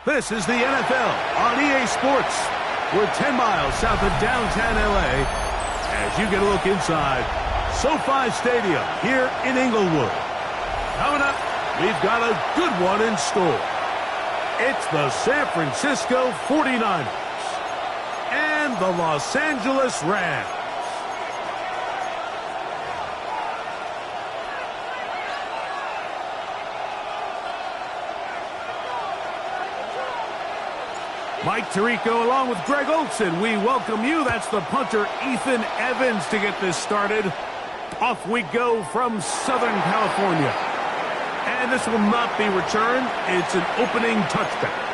This is the NFL on EA Sports. We're 10 miles south of downtown LA as you get a look inside SoFi Stadium here in Inglewood. Coming up, we've got a good one in store. It's the San Francisco 49ers and the Los Angeles Rams. Mike Tirico along with Greg Olson. We welcome you. That's the punter Ethan Evans to get this started. Off we go from Southern California. And this will not be returned. It's an opening touchdown.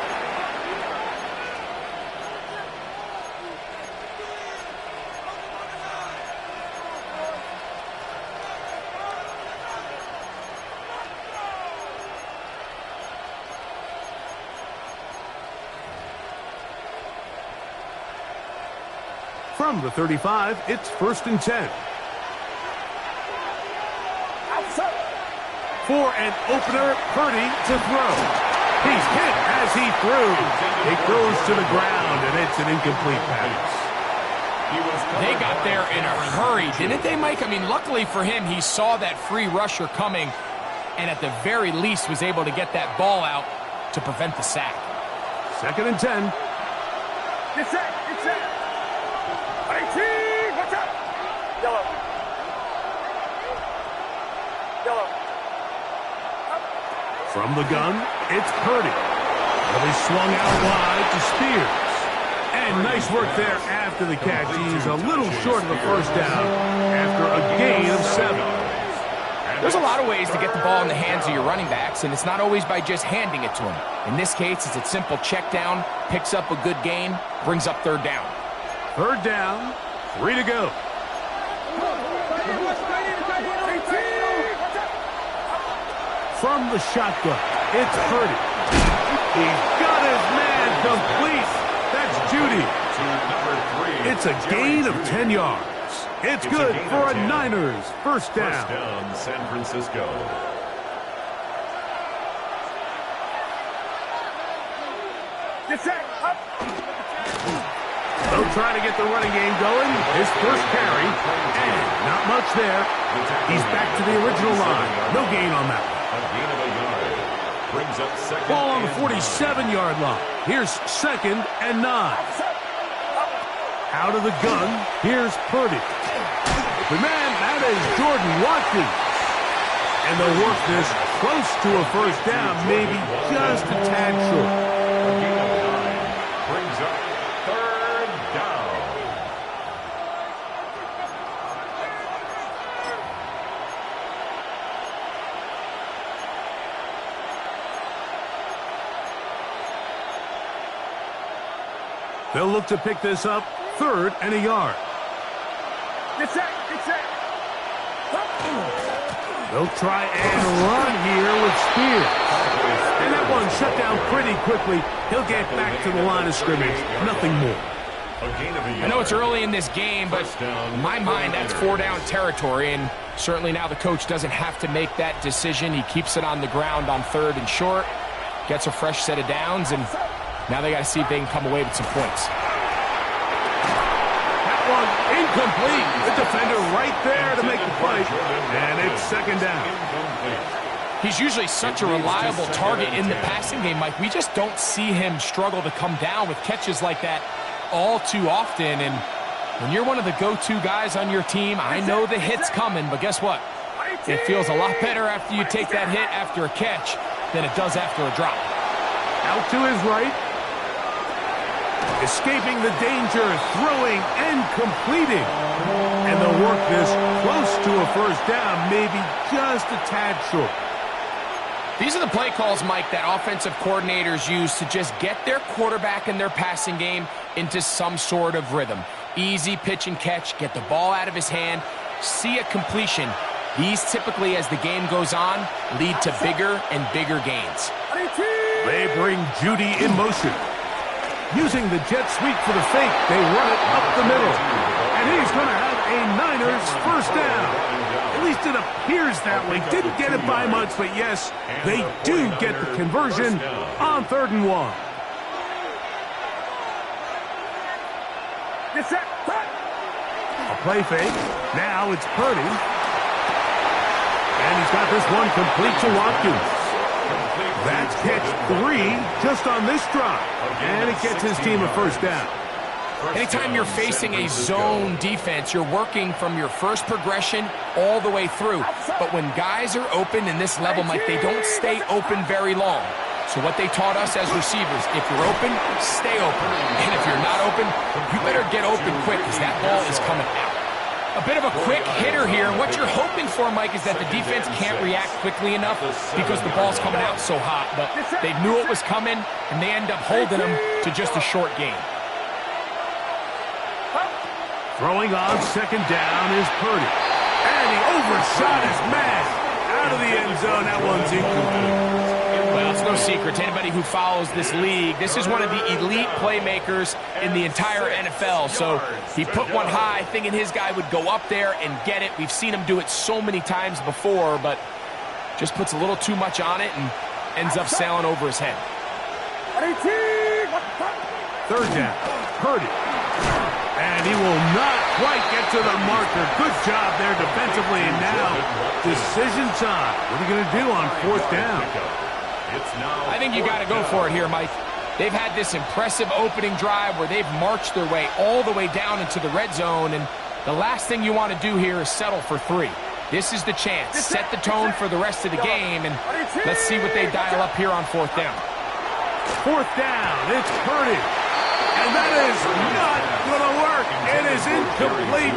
From the 35, it's 1st and 10. For an opener, Purdy to throw. He's hit as he threw. It goes to the ground, and it's an incomplete pass. They got there in a hurry, didn't they, Mike? I mean, luckily for him, he saw that free rusher coming, and at the very least was able to get that ball out to prevent the sack. 2nd and 10. Get set, get set. 18, watch out. Yellow. Yellow. From the gun, it's Purdy. Well, he swung out wide to Spears. And nice work there after the catch. He's a little short of the first down after a gain of 7. There's a lot of ways to get the ball in the hands of your running backs, and it's not always by just handing it to them. In this case, it's a simple check down, picks up a good gain, brings up 3rd down. 3rd down, 3 to go. From the shotgun, it's Purdy. He's got his man complete. That's Judy. It's a gain of 10 yards. It's good for a Niners first down. First down, San Francisco. Get set, up. They'll try to get the running game going. His first carry, and not much there. He's back to the original line. No gain on that one. A gain of a yard. Brings up 2nd. Ball on the 47-yard line. Here's 2nd and 9. Out of the gun, here's Purdy. The man, that is Jordan Watkins. And they'll work this close to a first down, maybe just a tad short. A gain of 9. Brings up 3rd down. They'll look to pick this up, 3rd and a yard. Get set, get set. They'll try and run here with Spears. And that one shut down pretty quickly. He'll get back to the line of scrimmage. Nothing more. I know it's early in this game, but in my mind, that's 4-down territory, and certainly now the coach doesn't have to make that decision. He keeps it on the ground on 3rd and short, gets a fresh set of downs, and now they got to see if they can come away with some points. That one incomplete. The defender right there to make the play, and it's 2nd down. He's usually such a reliable target in the passing game, Mike. We just don't see him struggle to come down with catches like that all too often. And when you're one of the go-to guys on your team, I know the hit's coming, but guess what? It feels a lot better after you take that hit after a catch than it does after a drop. Out to his right. Escaping the danger, throwing and completing. And they'll work this close to a first down, maybe just a tad short. These are the play calls, Mike, that offensive coordinators use to just get their quarterback and their passing game into some sort of rhythm. Easy pitch and catch, get the ball out of his hand, see a completion. These typically, as the game goes on, lead to bigger and bigger gains. They bring Judy in motion. Using the jet sweep for the fake, they run it up the middle. And he's going to have a Niners first down. At least it appears that way. Didn't get it by much, but yes, they do get the conversion on 3rd and 1. Get set. A play fake. Now it's Purdy. And he's got this one complete to Watkins. That's catch 3 just on this drive. And it gets his team a first down. Anytime you're facing a zone defense, you're working from your first progression all the way through. But when guys are open in this level, Mike, they don't stay open very long. So what they taught us as receivers, if you're open, stay open. And if you're not open, you better get open quick because that ball is coming out. A bit of a quick hitter here. What you're hoping for, Mike, is that the defense can't react quickly enough because the ball's coming out so hot. But they knew it was coming, and they end up holding them to just a short gain. Throwing on second down is Purdy. And he overshot his man. Out of the end zone, that one's incomplete. Well, it's no secret to anybody who follows this league. This is one of the elite playmakers in the entire NFL. So he put one high, thinking his guy would go up there and get it. We've seen him do it so many times before, but just puts a little too much on it and ends up sailing over his head. Third down, Purdy. And he will not quite get to the marker. Good job there defensively. And now, decision time. What are you going to do on fourth down? I think you got to go for it here, Mike. They've had this impressive opening drive where they've marched their way all the way down into the red zone. And the last thing you want to do here is settle for 3. This is the chance. Set the tone for the rest of the game. And let's see what they dial up here on fourth down. Fourth down. It's Purdy. And that is not going to work. It is incomplete.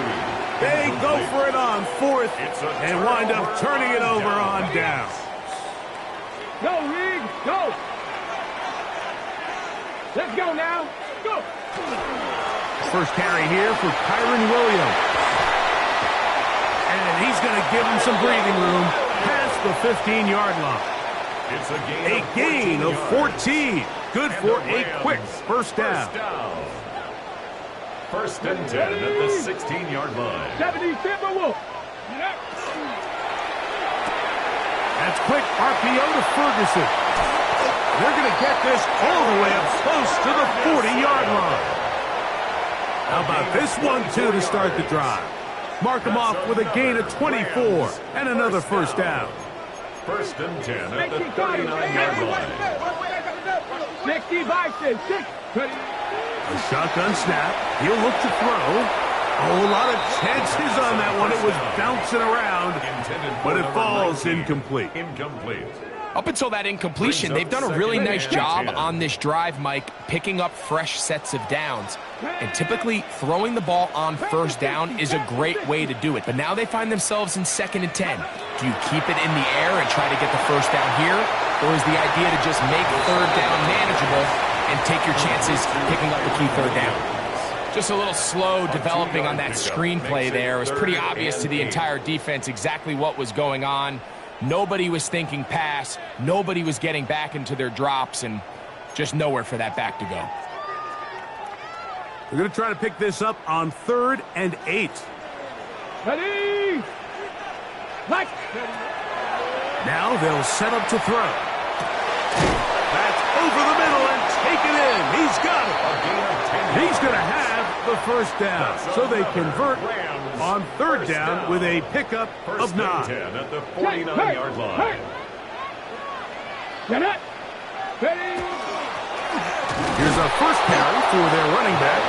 They go for it on fourth and wind up turning it over on down. Go, Reed. Go. Let's go now. Go. First carry here for Kyren Williams. And he's going to give him some breathing room past the 15-yard line. It's a gain of 14. Good for a quick first down. First and 10 at the 16-yard line. 70 Timberwolves. That's quick RPO to Ferguson. They're going to get this all the way up close to the 40-yard line. How about this one, too, to start the drive? Mark them off with a gain of 24 and another first down. First and 10 at the 39-yard line. 60 Bison. A shotgun snap. He'll look to throw. A whole lot of chances on that one. It was bouncing around, but it falls incomplete. Up until that incompletion, they've done a really nice job on this drive, Mike, picking up fresh sets of downs. And typically, throwing the ball on first down is a great way to do it. But now they find themselves in 2nd and 10. Do you keep it in the air and try to get the first down here? Or is the idea to just make third down manageable and take your chances picking up the key third down? Just a little slow developing on that screenplay there. It was pretty obvious to the entire defense exactly what was going on. Nobody was thinking pass. Nobody was getting back into their drops, and just nowhere for that back to go. They're going to try to pick this up on 3rd and 8. Ready. Now they'll set up to throw. That's over the middle and taken in. He's got it. He's going to have the first down. So they convert on 3rd down with a pickup of 9. 10 at the 49-yard line. Get it. Ready. Here's a first carry for their running back,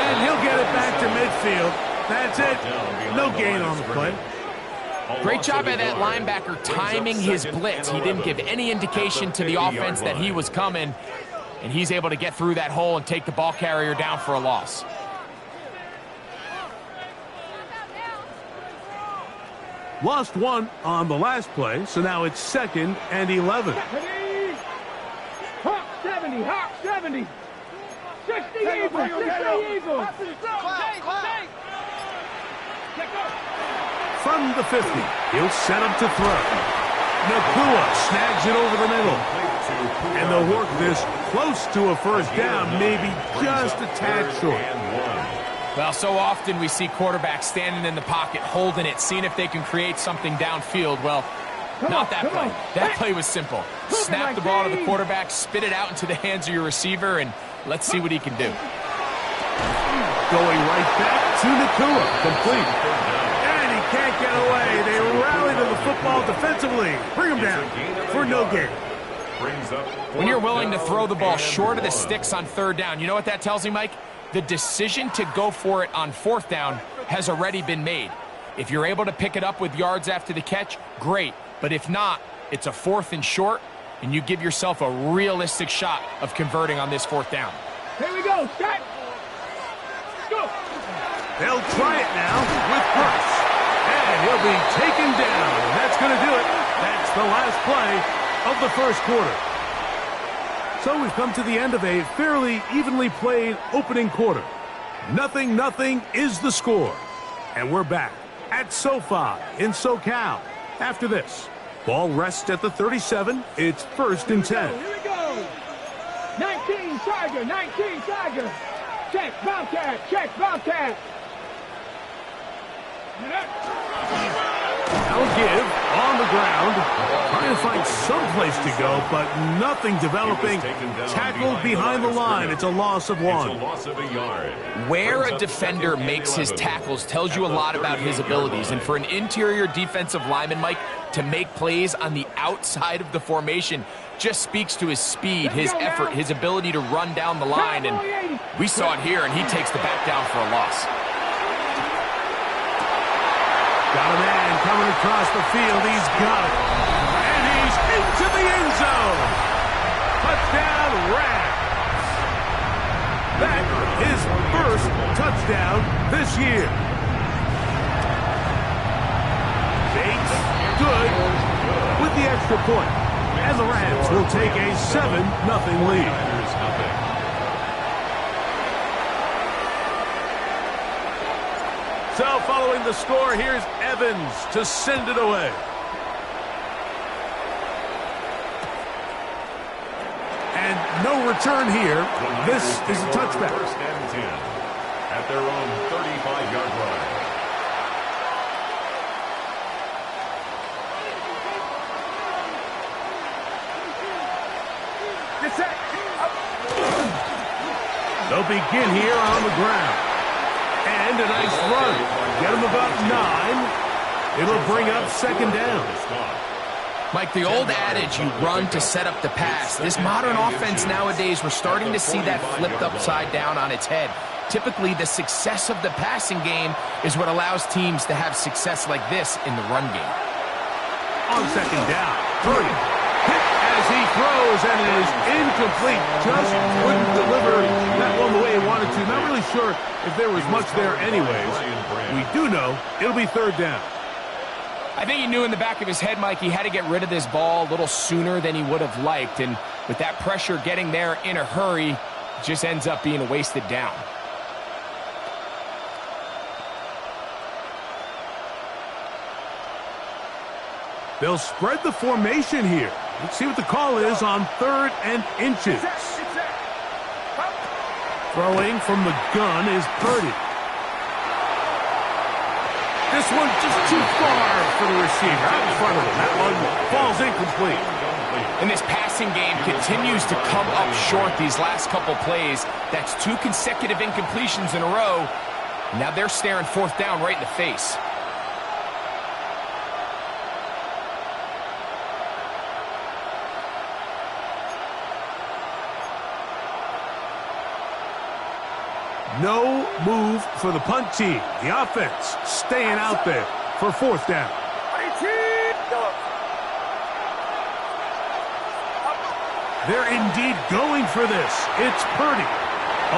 and he'll get it back to midfield. That's it. No gain on the play. Great job by that linebacker timing his blitz. He didn't give any indication to the offense that he was coming, and he's able to get through that hole and take the ball carrier down for a loss. Lost one on the last play, so now it's 2nd and 11. Ready. Hawk 70. Hawk 70. 60 Eagles. 60 Eagles. From the 50, he'll set up to throw. Nakua snags it over the middle. And they'll work this close to a first down, maybe just a tad short. Well, so often we see quarterbacks standing in the pocket, holding it, seeing if they can create something downfield. Well, not that play. That play was simple. Snap the ball to the quarterback, spit it out into the hands of your receiver, and let's see what he can do. Going right back to Nacua. Complete. And he can't get away. They rally to the football defensively. Bring him down for no gain. When you're willing to throw the ball short of the sticks on third down, you know what that tells me, Mike? The decision to go for it on fourth down has already been made. If you're able to pick it up with yards after the catch, great. But if not, it's a 4th and short, and you give yourself a realistic shot of converting on this fourth down. Here we go, set. Go. They'll try it now with Hurts. And he'll be taken down. And that's going to do it. That's the last play of the first quarter. So we've come to the end of a fairly evenly played opening quarter. 0-0 is the score. And we're back at SoFi in SoCal. After this, ball rests at the 37. It's 1st and 10. Here we go. 19 Tiger, 19 Tiger. Check, Bobcat, check, Bobcat. Now give on the ground. Trying to find some place to go, but nothing developing. Tackled behind the line. It's a loss of 1. It's a loss of a yard. Where a defender makes his tackles tells you a lot about his abilities. And for an interior defensive lineman, Mike, to make plays on the outside of the formation just speaks to his speed, his effort, his ability to run down the line. And we saw it here, and he takes the back down for a loss. Got a man coming across the field. He's got it. And he's into the end zone. Touchdown, Rams. That his first touchdown this year. Bates, good with the extra point. And the Rams will take a 7-0 lead. So following the score, here's Evans to send it away. And no return here. This is a touchback. 1st and 10 at their own 35-yard line. They'll begin here on the ground. And a nice run. Get him about 9. It'll bring up 2nd down. Mike, the old adage, you run to set up the pass. This modern offense nowadays, we're starting to see that flipped upside down on its head. Typically, the success of the passing game is what allows teams to have success like this in the run game. On 2nd down, Purdy hit as he throws, and it is incomplete. Just couldn't deliver that one the way he wanted to. Not really sure if there was much there anyways. We do know it'll be 3rd down. I think he knew in the back of his head, Mike, he had to get rid of this ball a little sooner than he would have liked. And with that pressure getting there in a hurry, it just ends up being a wasted down. They'll spread the formation here. Let's see what the call is on 3rd and inches. Throwing from the gun is Purdy. This one just too far for the receiver. Out in front of him. That one falls incomplete. And this passing game continues to come up short these last couple plays. That's 2 consecutive incompletions in a row. Now they're staring 4th down right in the face. No move for the punt team. The offense staying out there for 4th down. They're indeed going for this. It's Purdy.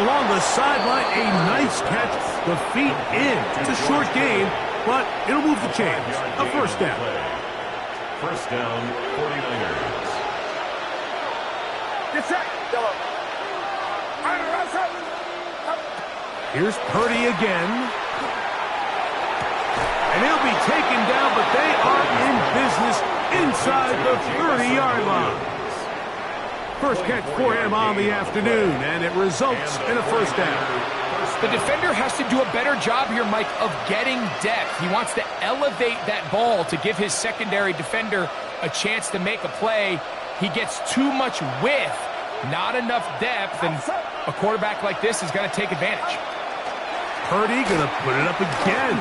Along the sideline, a nice catch. The feet in. It's a short game, but it'll move the chains. A 1st down. 1st down, 49ers. Here's Purdy again. And he'll be taken down, but they are in business inside the 30-yard line. First catch for him on the afternoon, and it results in a 1st down. The defender has to do a better job here, Mike, of getting depth. He wants to elevate that ball to give his secondary defender a chance to make a play. He gets too much width, not enough depth, and a quarterback like this is going to take advantage. Purdy going to put it up again.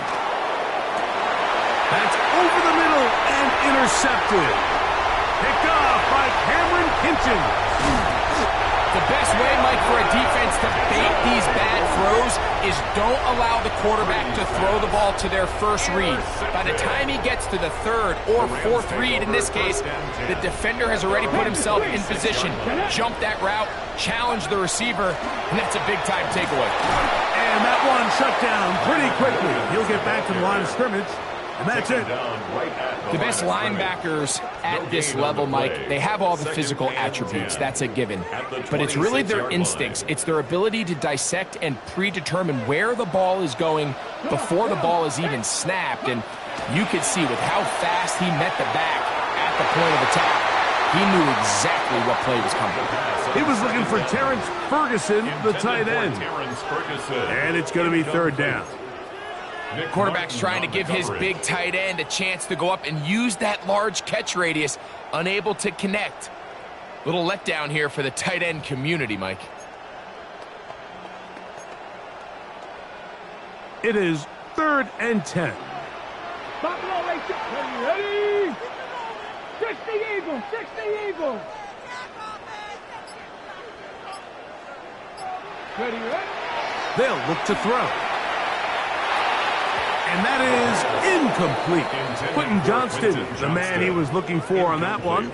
That's over the middle and intercepted. Picked off by Cameron Kinchen. The best way, Mike, for a defense to bait these bad throws is don't allow the quarterback to throw the ball to their first read. By the time he gets to the third or fourth read, in this case, the defender has already put himself in position, jump that route, challenge the receiver, and that's a big-time takeaway. And that one shut down pretty quickly. He'll get back to the line of scrimmage, and that's it. The best linebackers at this level, Mike, they have all the physical attributes. That's a given. But it's really their instincts. It's their ability to dissect and predetermine where the ball is going before the ball is even snapped. And you could see with how fast he met the back at the point of attack, he knew exactly what play was coming. He was looking for Terrence Ferguson, the tight end. And it's going to be third down. Quarterback's trying to give his big tight end a chance to go up and use that large catch radius, unable to connect. Little letdown here for the tight end community, Mike. It is 3rd and 10. Buffalo Race, ready? 60 Eagles, 60 Eagles. Ready? They'll look to throw. And that is incomplete. Quentin Johnston, the man he was looking for on that one.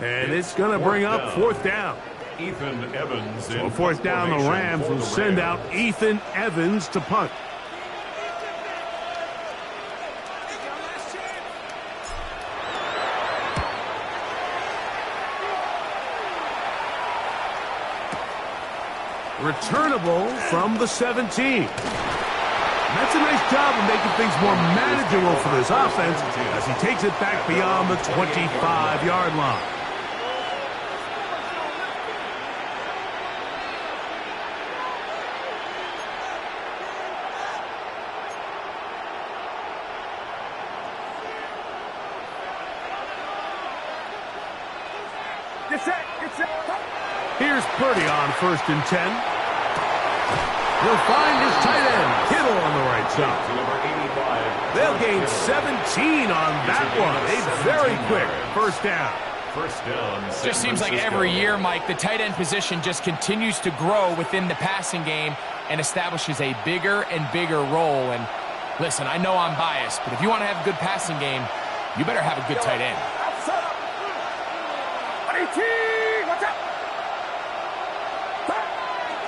And it's going to bring up 4th down. Ethan Evans. So 4th down, the Rams will send out Ethan Evans to punt. Returnable from the 17. That's a nice job of making things more manageable for this offense as he takes it back beyond the 25-yard line. Here's Purdy on 1st and 10. He'll find his tight end, Kittle, on the right side. They'll gain 17 on that one. A very quick 1st down. Just seems like every year, Mike, the tight end position just continues to grow within the passing game and establishes a bigger and bigger role. And listen, I know I'm biased, but if you want to have a good passing game, you better have a good tight end.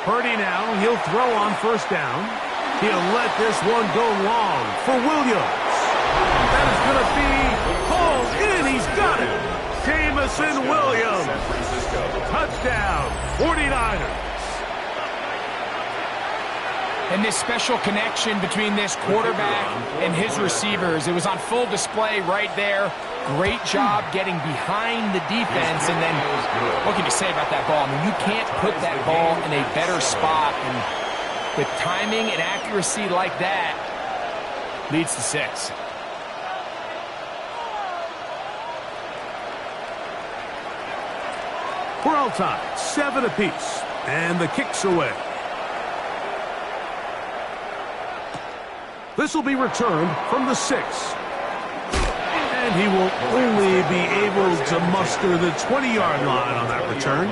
Purdy now, he'll throw on 1st down. He'll let this one go long for Williams. That is going to be hauled in. He's got it. Jameson Williams. Touchdown, 49ers. And this special connection between this quarterback and his receivers, it was on full display right there. Great job getting behind the defense, and then what can you say about that ball? I mean, you can't put that ball in a better spot, and with timing and accuracy like that, leads to 6. We're all tied, 7 apiece, and the kick's away. This will be returned from the 6. And he will only be able to muster the 20-yard line on that return.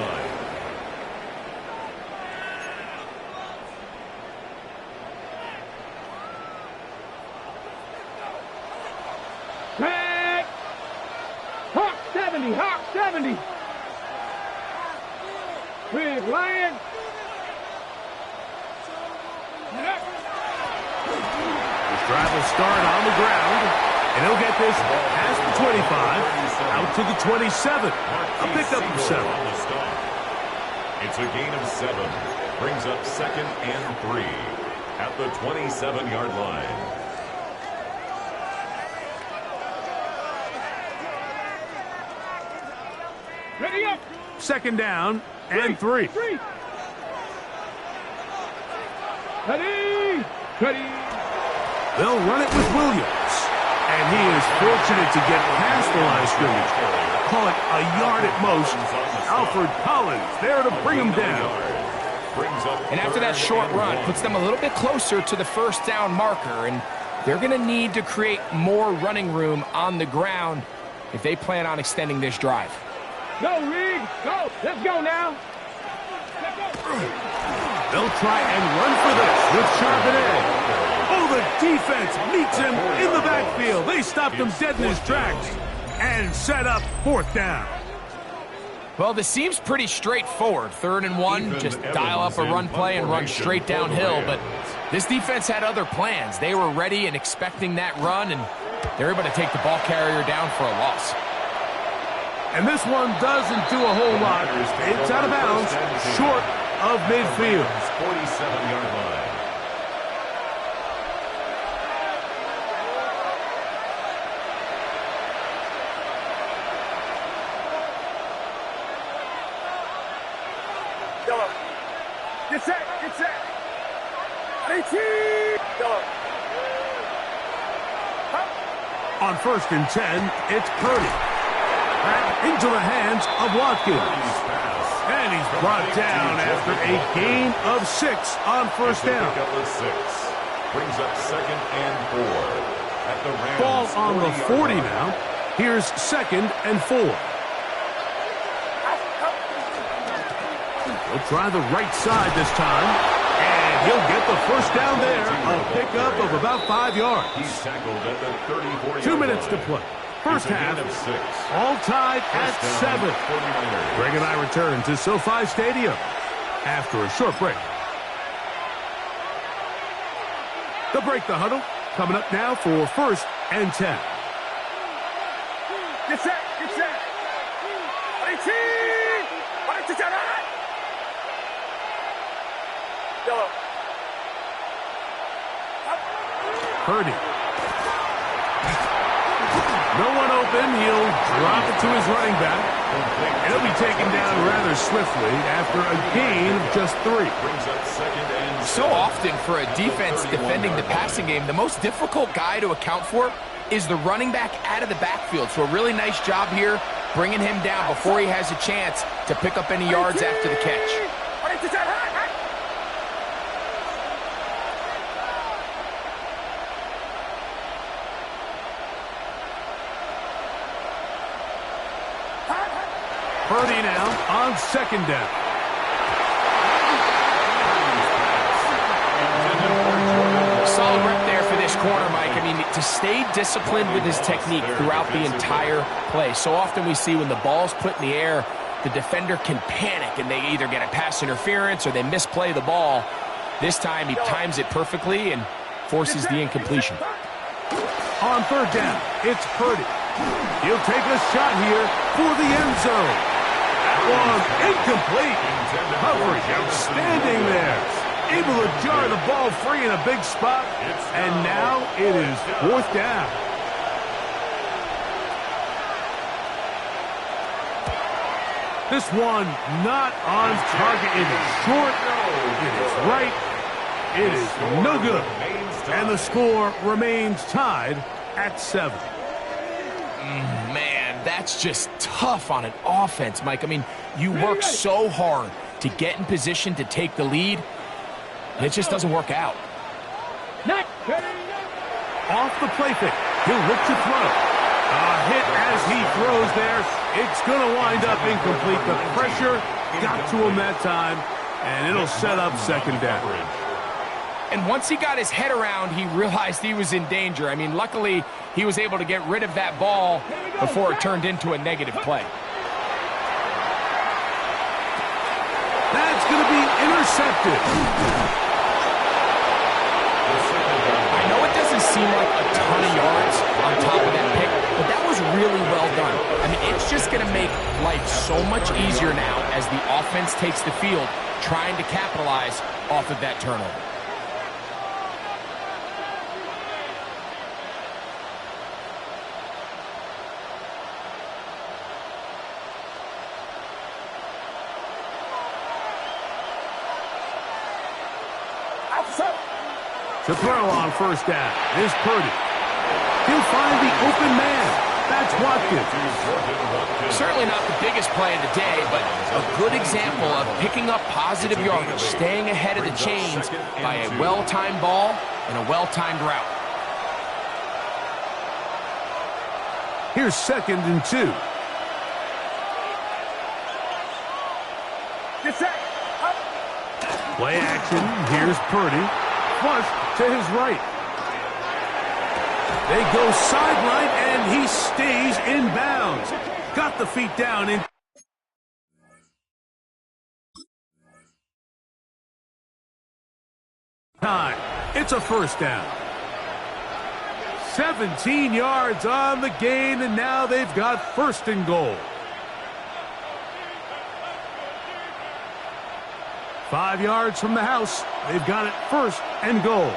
Back. Hawk 70, Hawk 70. Big Lion. His drive will start on the ground. And he'll get this past the 25, out to the 27. A pickup of 7. It's a gain of 7. Brings up 2nd and 3 at the 27-yard line. Ready up. 2nd down and 3. Ready. Ready. They'll run it with Williams. And he is fortunate to get past the line of scrimmage. Call it a yard at most. Alfred Collins there to bring him down. And after that short run, puts them a little bit closer to the first down marker, and they're going to need to create more running room on the ground if they plan on extending this drive. Go, Reed. Go. Let's go now. They'll try and run for this with Charbonnet. Oh, the defense meets him in the backfield. They stopped him dead in his tracks and set up fourth down. Well, this seems pretty straightforward. 3rd and 1, just dial up a run play and run straight downhill. But this defense had other plans. They were ready and expecting that run, and they're able to take the ball carrier down for a loss. And this one doesn't do a whole lot. It's out of bounds, short of midfield. 47-yard line. Get set. Get set. 18. On 1st and 10, it's Purdy. Back into the hands of Watkins. And he's brought down after a gain of 6 on 1st down. Brings up 2nd and 4. At the Rams, Ball on the 40 now. Here's 2nd and 4. He'll try the right side this time. And he'll get the first down there. A pickup of about 5 yards. He's tackled at the 34-yard 2 minutes to play. First half, all tied at 7. Greg and I return to SoFi Stadium after a short break. They'll break the huddle. Coming up now for 1st and 10. Get set. Get set. 18. Purdy. No one open. He'll drop it to his running back. And he'll be taken down rather swiftly after a gain of just 3. So often for a defense defending the passing game, the most difficult guy to account for is the running back out of the backfield. So a really nice job here bringing him down before he has a chance to pick up any yards after the catch. Purdy now on 2nd down. Solid rep there for this corner, Mike. I mean, to stay disciplined with his technique throughout the entire play. So often we see when the ball's put in the air, the defender can panic and they either get a pass interference or they misplay the ball. This time he times it perfectly and forces the incompletion. On 3rd down, it's Purdy. He'll take a shot here for the end zone. That one incomplete. Coverage outstanding there. Able to jar the ball free in a big spot. And now it is 4th down. This one not on target. It is short. It is right. It is no good. And the score remains tied at 7. Man, that's just tough on an offense, Mike. I mean, you work so hard to get in position to take the lead, and it just doesn't work out. Off the play fake. He'll look to throw. A hit as he throws there. It's going to wind up incomplete. The pressure got to him that time, and it'll set up 2nd down. And once he got his head around, he realized he was in danger. I mean, luckily, he was able to get rid of that ball before it turned into a negative play. That's going to be intercepted. I know it doesn't seem like a ton of yards on top of that pick, but that was really well done. I mean, it's just going to make life so much easier now as the offense takes the field, trying to capitalize off of that turnover. To throw on 1st down is Purdy. He'll find the open man. That's Watkins. Certainly not the biggest play of the day, but a good example of picking up positive yardage, staying ahead of the chains by a well-timed ball and a well-timed route. Here's 2nd and 2. Play action. Here's Purdy. Flush to his right. They go sideline, and he stays in bounds. Got the feet down in time. It's a first down. 17 yards on the gain, and now they've got 1st and goal. 5 yards from the house. They've got it 1st and goal.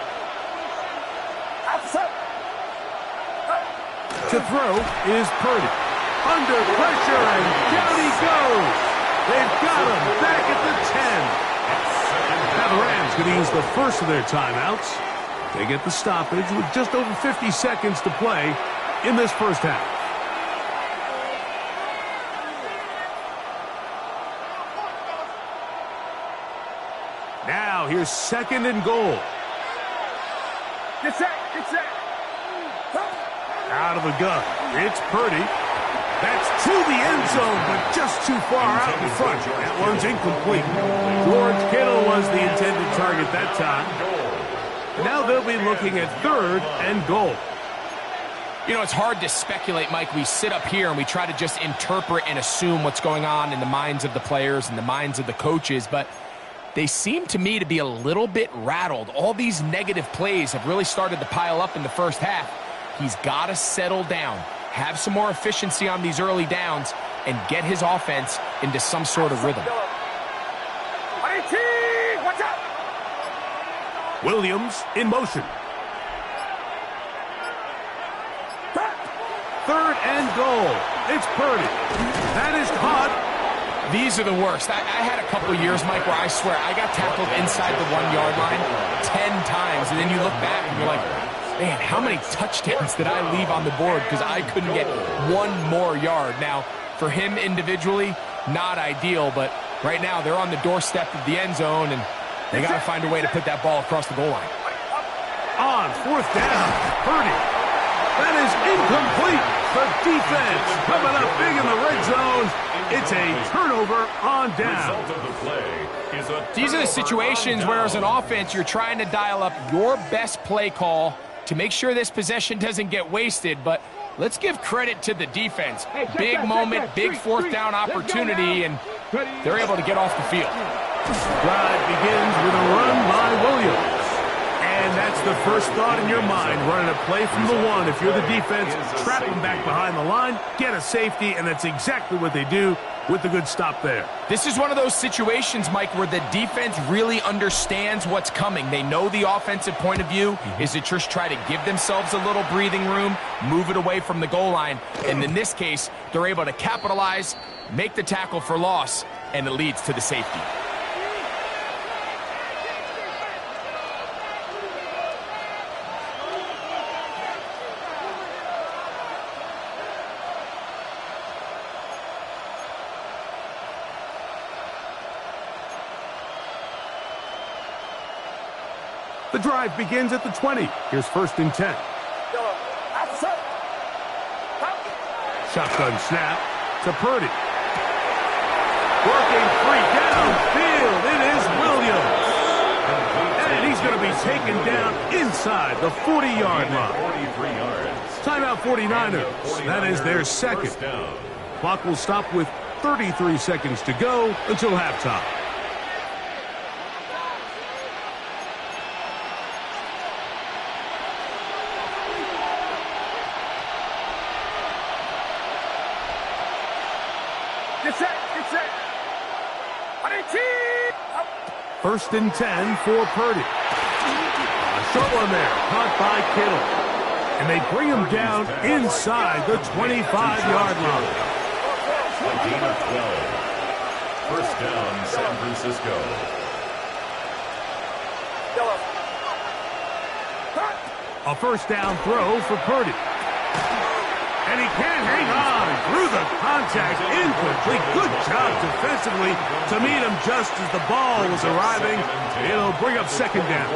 To throw is Purdy. Under pressure, and down he goes. They've got him back at the 10. Now the Rams going to use the first of their timeouts. They get the stoppage with just over 50 seconds to play in this first half. Now here's 2nd and goal. Get set, get set. Out of the gun. It's Purdy. That's to the end zone, but just too far out in front. That one's incomplete. George Kittle was the intended target that time. Now they'll be looking at 3rd and goal. You know, it's hard to speculate, Mike. We sit up here and we try to just interpret and assume what's going on in the minds of the players and the minds of the coaches, but they seem to me to be a little bit rattled. All these negative plays have really started to pile up in the first half. He's got to settle down, have some more efficiency on these early downs, and get his offense into some sort of rhythm. Williams in motion. 3rd and goal. It's Purdy. That is caught. These are the worst. I had a couple years, Mike, where I swear I got tackled inside the 1-yard line 10 times, and then you look back and you're like, man, how many touchdowns did I leave on the board because I couldn't get one more yard? Now, for him individually, not ideal, but right now they're on the doorstep of the end zone, and they got to find a way to put that ball across the goal line. On 4th down, Purdy. That is incomplete. The defense coming up big in the red zone. It's a turnover on down. These are the situations where, as an offense, you're trying to dial up your best play call to make sure this possession doesn't get wasted, but let's give credit to the defense. Big moment, big 4th down opportunity, and they're able to get off the field. Drive begins with a run by Williams. And that's the first thought in your mind, running a play from the 1. If you're the defense, trap them back behind the line, get a safety, and that's exactly what they do with the good stop there. This is one of those situations, Mike, where the defense really understands what's coming. They know the offensive point of view is to just try to give themselves a little breathing room, move it away from the goal line, and in this case, they're able to capitalize, make the tackle for loss, and it leads to the safety. The drive begins at the 20. Here's 1st and 10. Shotgun snap to Purdy. Working free downfield. It is Williams. And he's going to be taken down inside the 40-yard line. 43 yards. Timeout 49ers. That is their 2nd. Clock will stop with 33 seconds to go until halftime. First and 10 for Purdy. A short one there, caught by Kittle. And they bring him down inside the 25-yard line. A gain of 12. First down, San Francisco. A first down throw for Purdy. And he can't hang on through the contact. Incomplete. Good job defensively to meet him just as the ball was arriving. It'll bring up second down.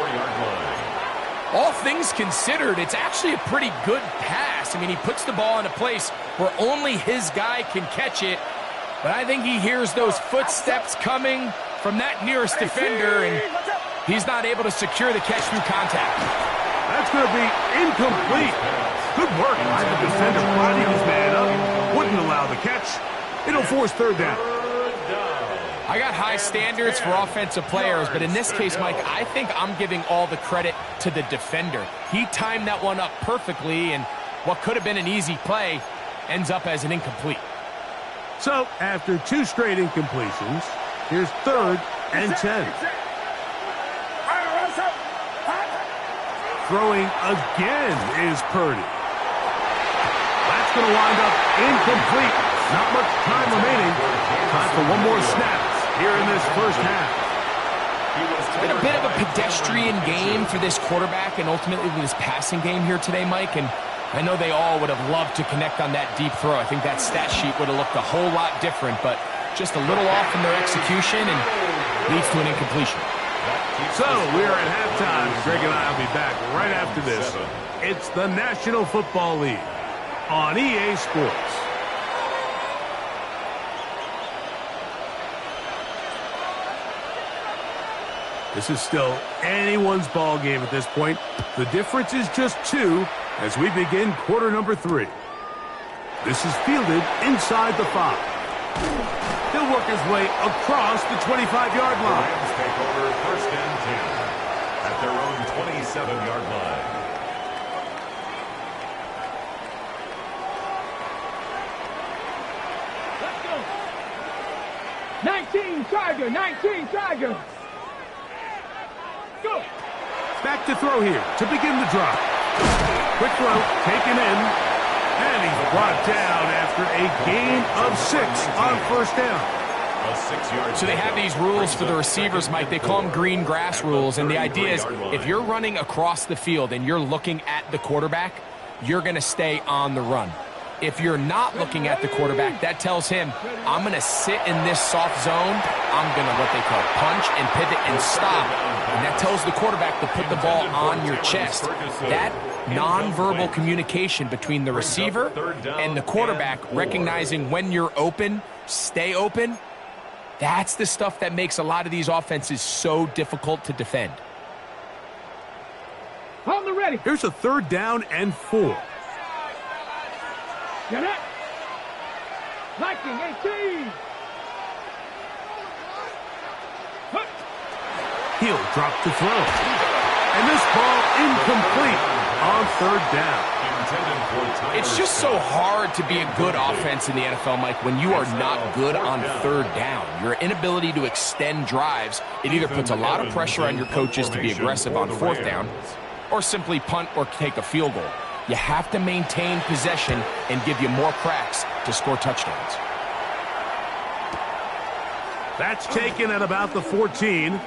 All things considered, it's actually a pretty good pass. I mean, he puts the ball in a place where only his guy can catch it. But I think he hears those footsteps coming from that nearest defender, and he's not able to secure the catch through contact. That's going to be incomplete. Good work by the defender, prodding his man up. Wouldn't allow the catch. It'll force third down. I got high standards for offensive players, but in this case, Mike, I think I'm giving all the credit to the defender. He timed that one up perfectly, and what could have been an easy play ends up as an incomplete. So, after 2 straight incompletions, here's 3rd and 10. Throwing again is Purdy. That's going to wind up incomplete. Not much time remaining. Time for one more snap here in this first half. It's been a bit of a pedestrian game for this quarterback and ultimately this passing game here today, Mike. And I know they all would have loved to connect on that deep throw. I think that stat sheet would have looked a whole lot different, but just a little off in their execution and leads to an incompletion. So we're at halftime. Greg and I will be back right after this. It's the National Football League on EA Sports. This is still anyone's ball game at this point. The difference is just 2 as we begin quarter number 3. This is fielded inside the 5. He'll work his way across the 25-yard line. Rams take over first and 10 at their own 27-yard line. Let's go. 19 Tiger, 19 Tiger. Go. Back to throw here to begin the drive. Quick throw, taken in, and he's brought down after a gain of 6 on first down. A 6-yard. So they have these rules for the receivers, Mike. They call them green grass rules, and the idea is if you're running across the field and you're looking at the quarterback, you're going to stay on the run. If you're not looking at the quarterback, that tells him, I'm going to sit in this soft zone. I'm going to what they call punch and pivot and stop. And that tells the quarterback to put the ball on your chest. That nonverbal communication between the receiver and the quarterback, recognizing when you're open, stay open, that's the stuff that makes a lot of these offenses so difficult to defend. On the ready. Here's a 3rd down and 4. Get it. Liking 18. He'll drop to throw. And this ball incomplete on 3rd down. It's just so hard to be a good offense in the NFL, Mike, when you are not good on 3rd down. Your inability to extend drives, it either puts a lot of pressure on your coaches to be aggressive on 4th down or simply punt or take a field goal. You have to maintain possession and give you more cracks to score touchdowns. That's taken at about the 14.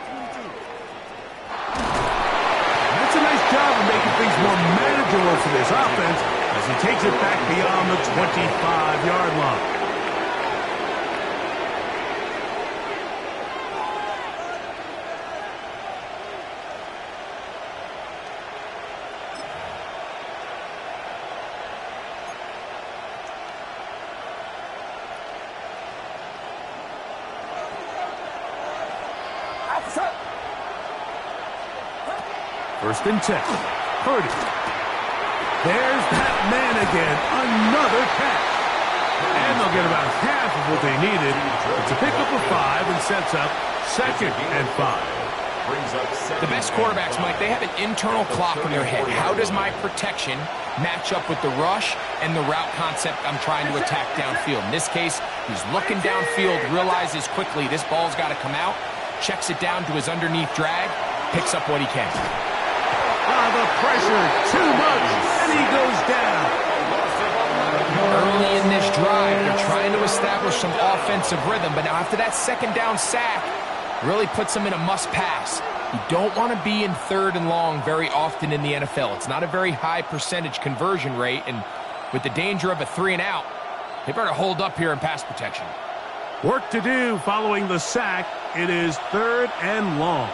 That's a nice job of making things more manageable for this offense as he takes it back beyond the 25-yard line. First and 10. Purdy. There's that man again. Another catch. And they'll get about half of what they needed. It's a pickup of 5 and sets up 2nd and 5. The best quarterbacks, Mike, they have an internal clock in their head. How does my protection match up with the rush and the route concept I'm trying to attack downfield? In this case, he's looking downfield, realizes quickly this ball's got to come out, checks it down to his underneath drag, picks up what he can. The pressure, too much, and he goes down. Early in this drive, they're trying to establish some offensive rhythm, but now after that 2nd down sack, really puts them in a must-pass. You don't want to be in 3rd and long very often in the NFL. It's not a very high percentage conversion rate, and with the danger of a 3-and-out. They better hold up here in pass protection. Work to do following the sack. It is 3rd and long.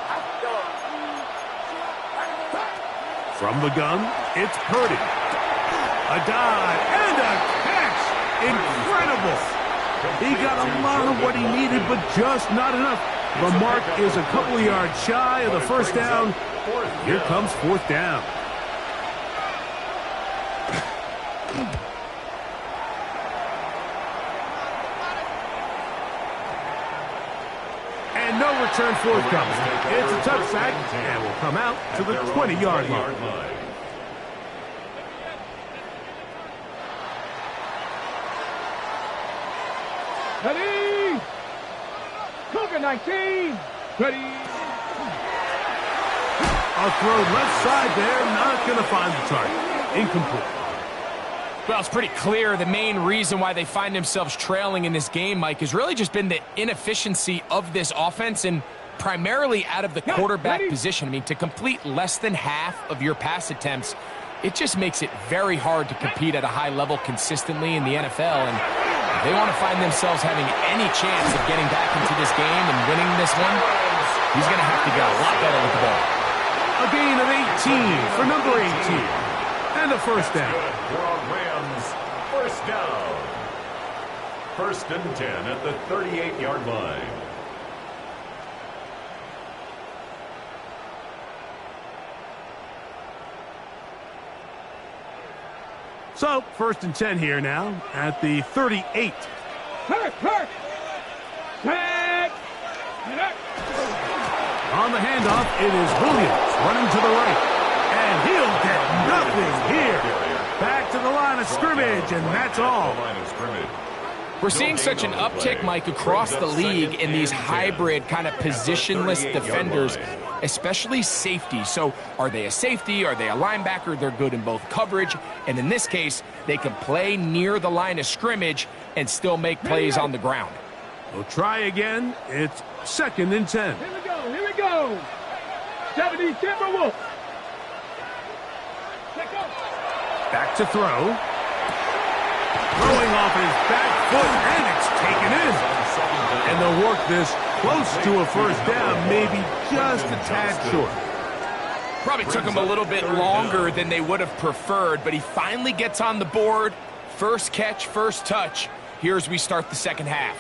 From the gun, it's Purdy. A dive and a catch. Incredible. He got a lot of what he needed, but just not enough. The mark is a couple of yards shy of the first down. Here comes 4th down. And no return forthcoming. It's a tough sack, and will come out to the 20-yard line. Ready? Cougar 19. Ready? A throw left side there, not going to find the target. Incomplete. Well, it's pretty clear the main reason why they find themselves trailing in this game, Mike, has really just been the inefficiency of this offense and primarily out of the quarterback position. I mean, to complete less than half of your pass attempts, it just makes it very hard to compete at a high level consistently in the NFL. And if they want to find themselves having any chance of getting back into this game and winning this one, he's going to have to get a lot better with the ball. A gain of 18 for number 18. And a first down. First down. 1st and 10 at the 38-yard line. So, 1st and 10 here now at the 38. Hurt. Set. On the handoff, it is Williams running to the right. And he'll get nothing here. Back to the line of scrimmage, and that's all. We're seeing such an uptick, Mike, across the league in these hybrid kind of positionless defenders, especially safety. So are they a safety? Are they a linebacker? They're good in both coverage. And in this case, they can play near the line of scrimmage and still make plays on the ground. We'll try again. It's 2nd and 10. Here we go. 70 Timberwolves. Back to throw. Throwing off his back foot, and it's taken in. And they'll work this close to a first down, maybe just a tad short. Probably took him a little bit longer than they would have preferred, but he finally gets on the board. First catch, first touch. Here as we start the second half.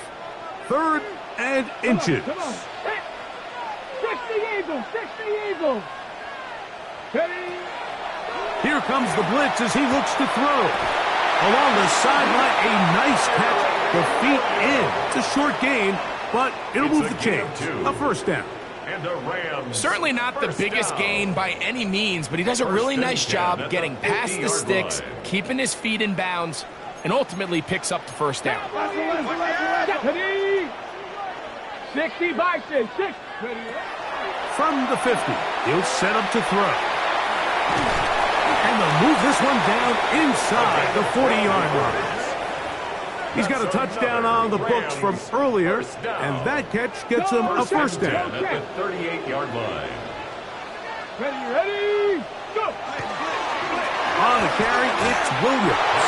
3rd and inches. Come on. 60 Eagles. Ready? Here comes the blitz as he looks to throw. Along the sideline, a nice catch. The feet in. It's a short gain, but it'll move the chains. A first down. Certainly not the biggest gain by any means, but he does a really nice job getting past the sticks, keeping his feet in bounds, and ultimately picks up the first down. 60 Bison. 6. From the 50, he'll set up to throw. And they'll move this one down inside the 40-yard line. He's got a touchdown on the books from earlier, and that catch gets him a first down. At the 38-yard line. Ready, go! On the carry, it's Williams.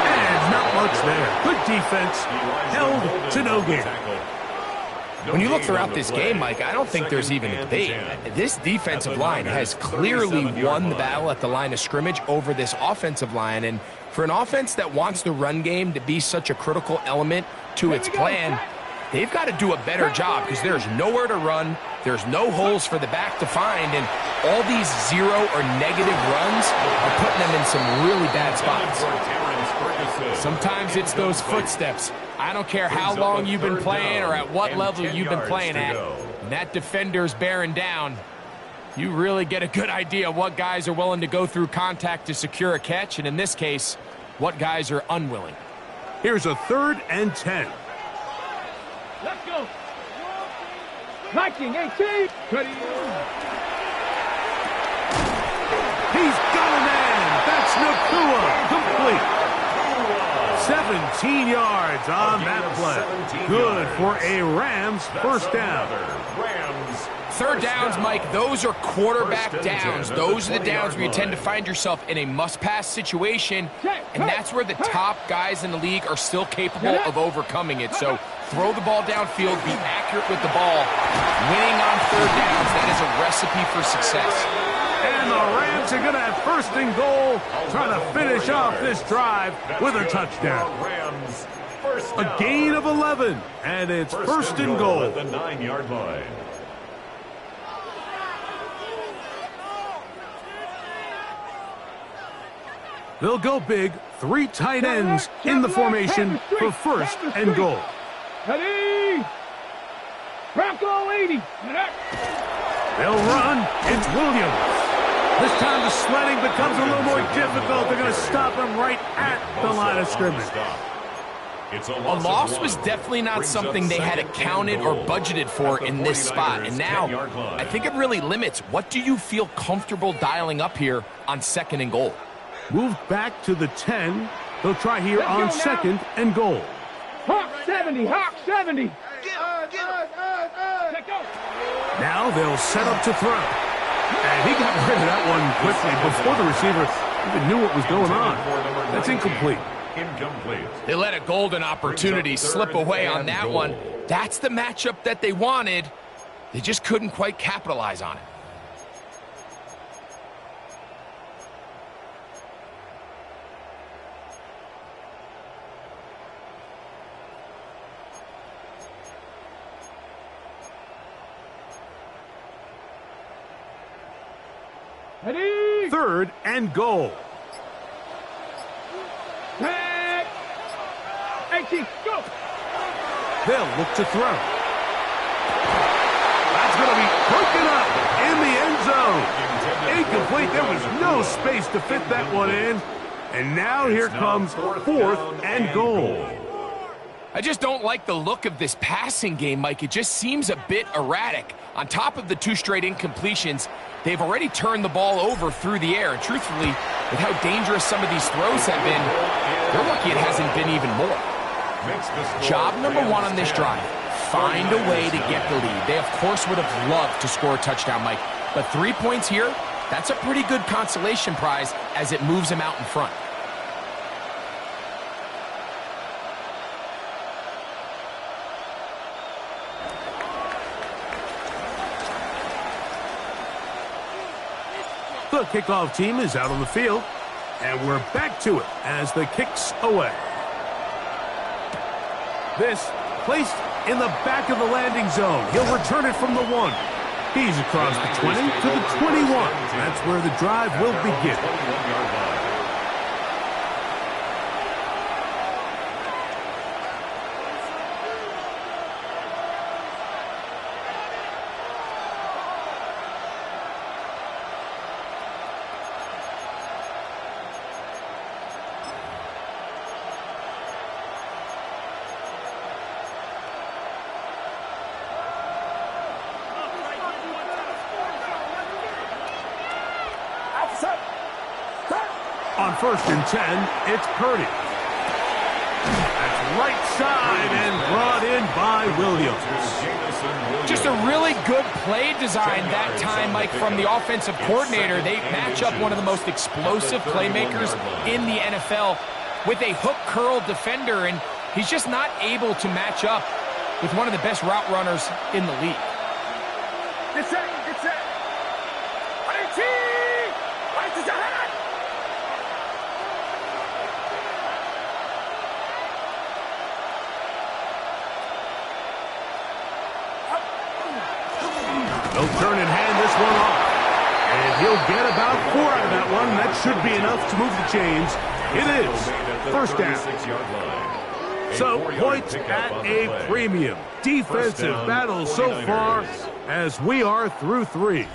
And not much there. Good defense, held to no gain. When you look throughout this game, Mike, I don't think there's even a debate. This defensive line has clearly won the battle at the line of scrimmage over this offensive line. And for an offense that wants the run game to be such a critical element to its plan, they've got to do a better job because there's nowhere to run. There's no holes for the back to find. And all these zero or negative runs are putting them in some really bad spots. Sometimes it's those footsteps. I don't care how long you've been playing or at what level you've been playing at. When that defender's bearing down, you really get a good idea what guys are willing to go through contact to secure a catch, and in this case, what guys are unwilling. Here's a 3rd and 10. Let's go. 19, 18. Ready. He's got a man. That's Nakua. Complete. 17 yards on that play. Good for a Rams first down. third downs, Mike, those are quarterback downs. Those are the downs where you tend to find yourself in a must-pass situation, and that's where the top guys in the league are still capable of overcoming it. So throw the ball downfield, be accurate with the ball. Winning on third downs, that is a recipe for success. And the Rams are going to have first and goal, trying to finish off this drive with a touchdown. A gain of 11, and it's first and goal. At the 9-yard line. They'll go big, 3 tight ends in the formation for first and goal. Ready? Bronco 80. They'll run. It's Williams. This time the sledding becomes a little more difficult. They're going to stop him right at the line of scrimmage. A loss was definitely not something they had accounted or budgeted for in this spot. And now, I think it really limits. What do you feel comfortable dialing up here on second and goal? Moved back to the 10. They'll try here on second and goal. Hawk 70, Hawk 70. Now they'll set up to throw. And he got rid of that one quickly before the receiver even knew what was going on. That's incomplete. They let a golden opportunity slip away on that one. That's the matchup that they wanted. They just couldn't quite capitalize on it. Ready? Third and goal. Tag. 18, go. They'll look to throw. That's going to be broken up in the end zone. Incomplete. There was no space to fit that one in. And now here comes fourth and goal. I just don't like the look of this passing game, Mike. It just seems a bit erratic. On top of the 2 straight incompletions, they've already turned the ball over through the air. And truthfully, with how dangerous some of these throws have been, they're lucky it hasn't been even more. Job number 1 on this drive, find a way to get the lead. They, of course, would have loved to score a touchdown, Mike. But 3 points here, that's a pretty good consolation prize as it moves them out in front. The kickoff team is out on the field, and we're back to it as the kick's away. This placed in the back of the landing zone. He'll return it from the 1. He's across the 20 to the 21. That's where the drive will begin. On first and 10, it's Purdy. That's right side and brought in by Williams. Just a really good play design that time, Mike, from the offensive coordinator. They match up one of the most explosive playmakers in the NFL with a hook curl defender, and he's just not able to match up with one of the best route runners in the league. It's it. Right to the head. They'll turn and hand this one off. And he'll get about 4 out of that one. That should be enough to move the chains. It is first down. So points at a premium. Defensive battle so far as we are through 3.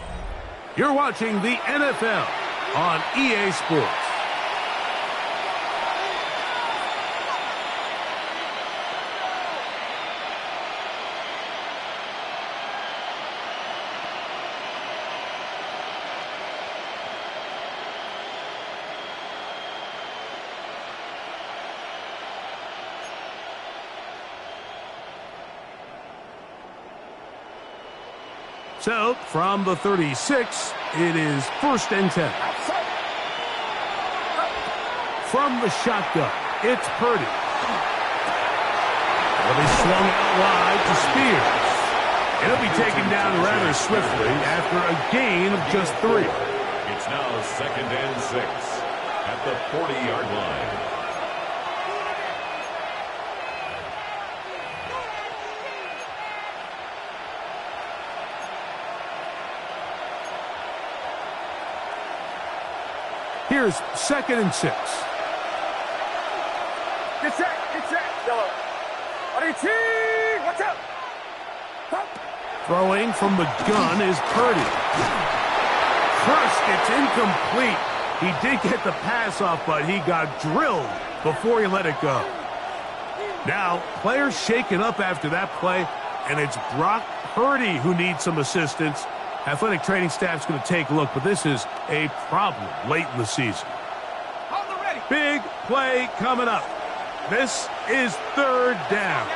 You're watching the NFL on EA Sports. So, from the 36, it is 1st and 10. From the shotgun, it's Purdy. Well, they swung out wide to Spears. It'll be taken down rather swiftly after a gain of just 3. It's now 2nd and 6 at the 40-yard line. Here's 2nd and 6. Get set, yellow. Watch out. Throwing from the gun is Purdy. First, it's incomplete. He did get the pass off, but he got drilled before he let it go. Now, players shaken up after that play, and it's Brock Purdy who needs some assistance. Athletic training staff's going to take a look, but this is a problem late in the season. Big play coming up. This is 3rd down.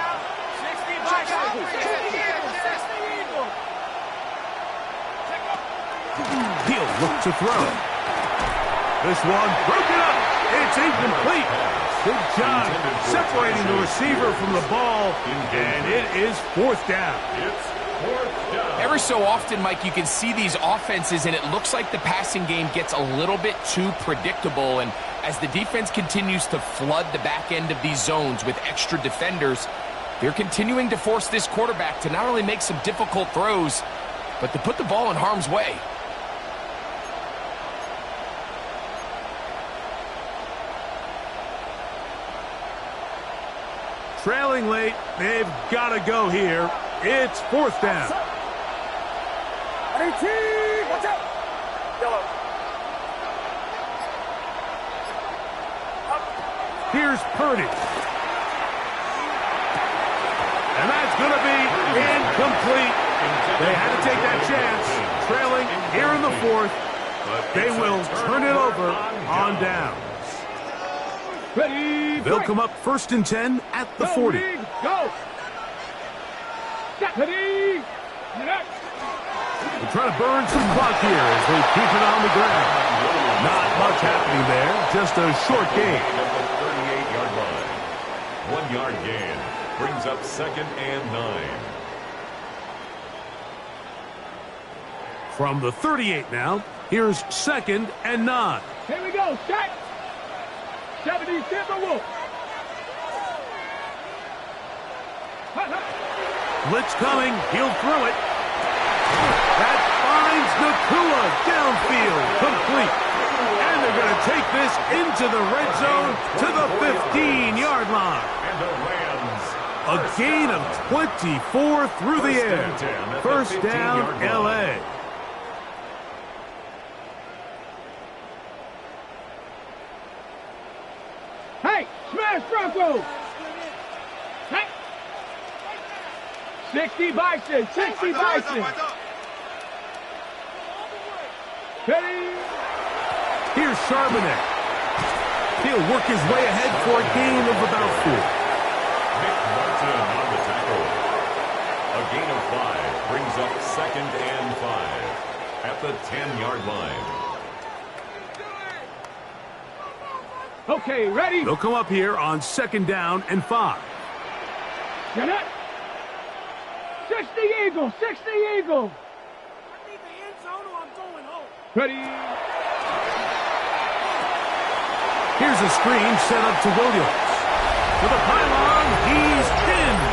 He'll look to throw. This one broken up. It's incomplete. Good job separating the receiver from the ball, and it is 4th down. It's 4th down. Every so often, Mike, you can see these offenses, and it looks like the passing game gets a little bit too predictable. And as the defense continues to flood the back end of these zones with extra defenders, they're continuing to force this quarterback to not only make some difficult throws, but to put the ball in harm's way. Trailing late, they've got to go here. It's 4th down. Watch out. Yellow. Here's Purdy. And that's going to be incomplete. They had to take that chance. Trailing here in the 4th. But they will turn it over on downs. Ready. They'll come up 1st and 10 at the 40. Go. Ready. They're trying to burn some clock here as they keep it on the ground. Not much happening there. Just a short gain. At the 38-yard line. 1-yard gain brings up 2nd and 9. From the 38 now, here's 2nd and 9. Here we go. Set. 70 Timberwolves. Blitz coming. He'll throw it. That finds Nacua downfield. Complete. And they're going to take this into the red zone to the 15-yard line. And the Rams. A gain of 24 through the air. 1st down, L.A. Hey, smash Broncos. Hey. 60 Bison, 60 Bison. Ready. Here's Charbonnet. He'll work his way ahead for a gain of about 4. Nick Martin on the tackle. A gain of 5 brings up 2nd and 5 at the 10-yard line. Okay, ready. They'll come up here on 2nd down and 5. Get it. 60 Eagles, 60 Eagles. I need the end zone or I'm going home. Ready. Here's a screen set up to Williams. To the pylon, he's pinned.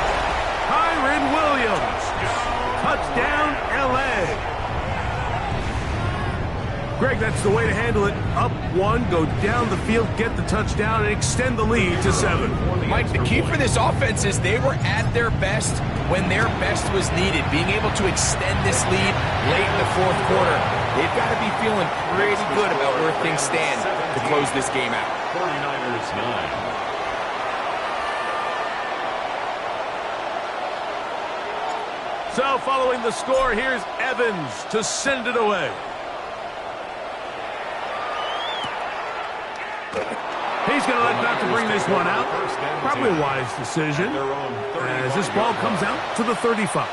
Kyren Williams. Touchdown, L.A. Greg, that's the way to handle it. Up 1, go down the field, get the touchdown, and extend the lead to 7. Mike, the key for this offense is they were at their best when their best was needed. Being able to extend this lead late in the 4th quarter, they've got to be feeling pretty good about where things stand to close this game out. 49ers 9. So following the score, here's Evans to send it away. He's going to let not to bring this one out. Probably a wise decision as this ball comes out to the 35.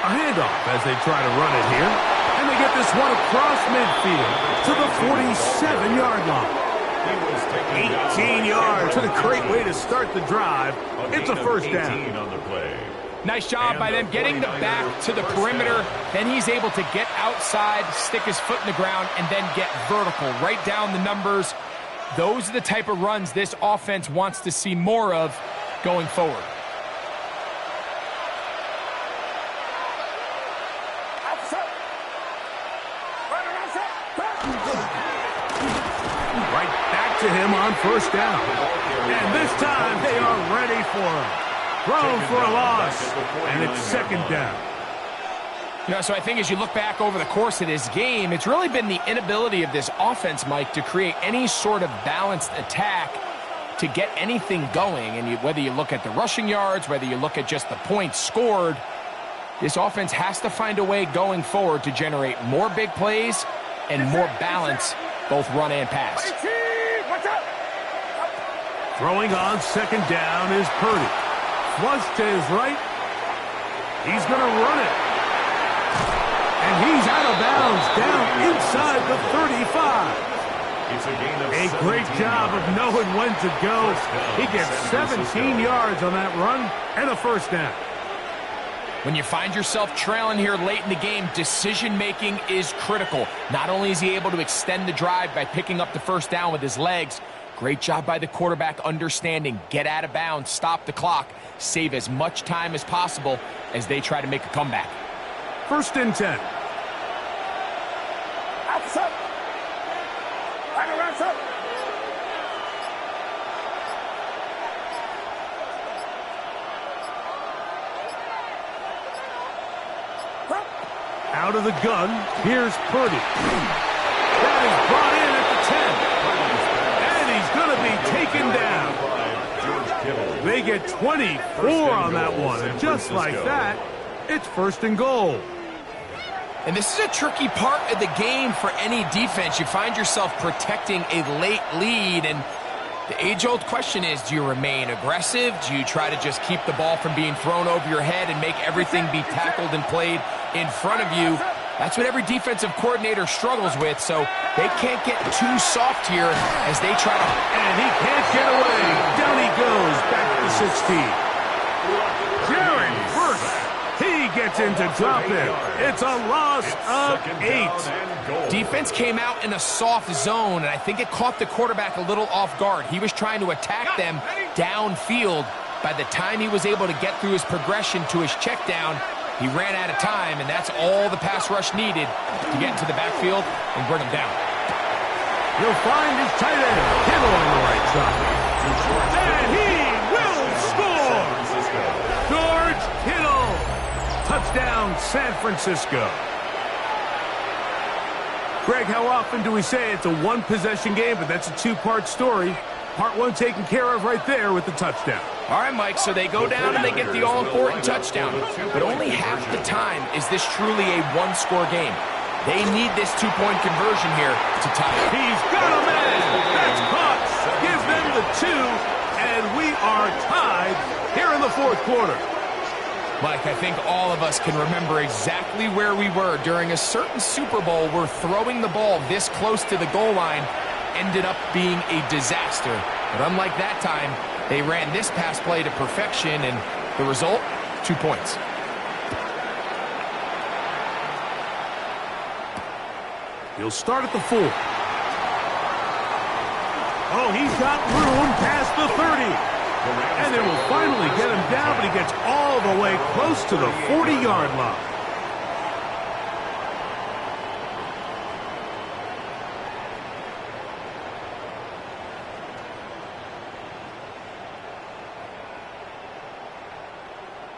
A handoff as they try to run it here. And they get this one across midfield to the 47-yard line. 18 yards. What a great way to start the drive. It's a first down. On the play. Nice job by them getting the back to the perimeter. Then he's able to get outside, stick his foot in the ground, and then get vertical. Right down the numbers. Those are the type of runs this offense wants to see more of going forward. Right back to him on first down. And this time they are ready for him. Thrown for a loss. And it's second down. You know, so I think as you look back over the course of this game, it's really been the inability of this offense, Mike, to create any sort of balanced attack to get anything going. And whether you look at the rushing yards, whether you look at just the points scored, this offense has to find a way going forward to generate more big plays and more balance, both run and pass. Throwing on second down is Purdy. Flush to his right. He's going to run it. And he's out of bounds down inside the 35. It's a gain of A great job of knowing when to go. He gets 17 yards on that run and a first down. When you find yourself trailing here late in the game, decision-making is critical. Not only is he able to extend the drive by picking up the first down with his legs, great job by the quarterback understanding, get out of bounds, stop the clock, save as much time as possible as they try to make a comeback. First and 10. Out of the gun, here's Purdy. That is brought in at the 10. And he's going to be taken down. They get 24 on that one. And just like that, it's first and goal. And this is a tricky part of the game for any defense. You find yourself protecting a late lead, and the age-old question is, do you remain aggressive? Do you try to just keep the ball from being thrown over your head and make everything be tackled and played in front of you? That's what every defensive coordinator struggles with, so they can't get too soft here as they try to... And he can't get away. Down he goes, back to the 16. Jared Verse. He gets in to drop it. It's a loss of 8. Defense came out in a soft zone, and I think it caught the quarterback a little off guard. He was trying to attack them downfield. By the time he was able to get through his progression to his check down, he ran out of time, and that's all the pass rush needed to get into the backfield and bring him down. He'll find his tight end, Kittle on the right side. And he will score! George Kittle! Touchdown, San Francisco. Greg, how often do we say it's a one-possession game, but that's a two-part story? Part one taken care of right there with the touchdown. All right, Mike, so they go down and they get the all-important touchdown. But only half the time is this truly a one-score game. They need this two-point conversion here to tie it. He's got a man. That's caught. Give them the 2, and we are tied here in the fourth quarter. Mike, I think all of us can remember exactly where we were during a certain Super Bowl where throwing the ball this close to the goal line ended up being a disaster. But unlike that time, they ran this pass play to perfection, and the result, 2 points. He'll start at the 4. Oh, he's got room past the 30. And they will finally get him down, but he gets all the way close to the 40-yard line.